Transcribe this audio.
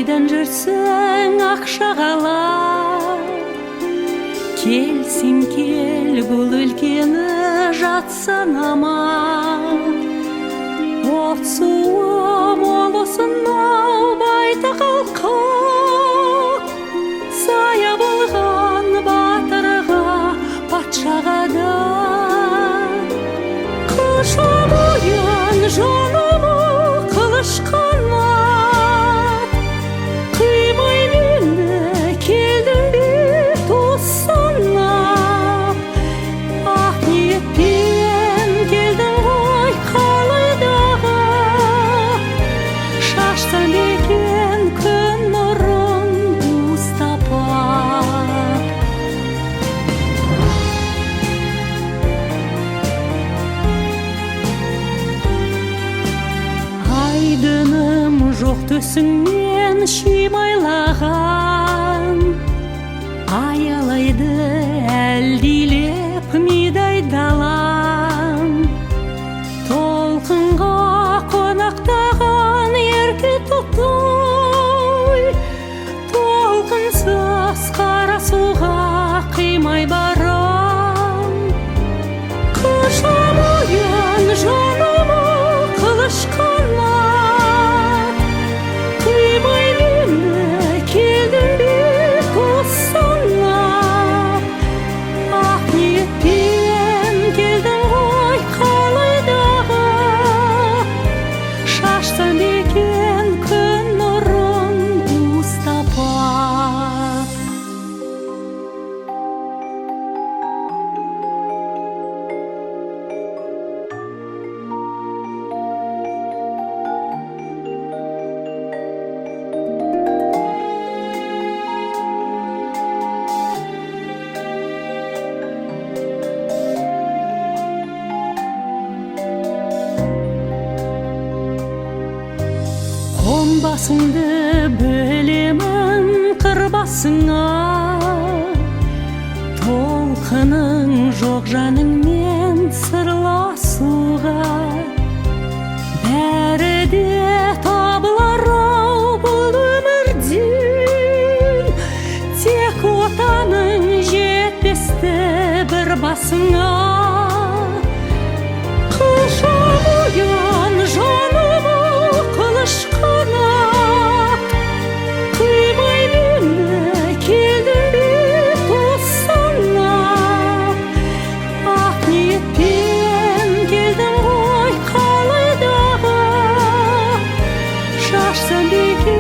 қайдан жүрсің ақ шағала, келсең кел бұл өлкені жат санама. От суы мол осынау байтақ алқап, сая болған батырға патшаға да. Құшақ оян жанымы қылыш қанат, қимай мені келдің бе дос санап. Ақ ниетпен келдің ғой қалайдағы, шашсам екен күн нұрын уыстапап. Айдыным жоқ төсіңнен шимайлаған, аялайды әлдилеп мидай далам. Толқынға қонақтаған ерке тоқтай, толқынсыз қара суға қимай барам. Құшақ оян жанымы қылыш қанат, қимай мені келдің бе дос санап. Ақ ниетпен келдің ғой қалайдағы, шашсам екен күн нұрын уыстапап. Қонбасыңды білемін қырбасыңа, толқының жоқ жаныңмен сырласуға. Бәрі де табылар-ау бұл өмірден, тек отаның жетпесті бір басыңа. Құшақ оян жанымы қылыш қанат, қимай мені келдің бе дос санап. Ақ ниетпен келдің ғой қалайдағы, шашсам екен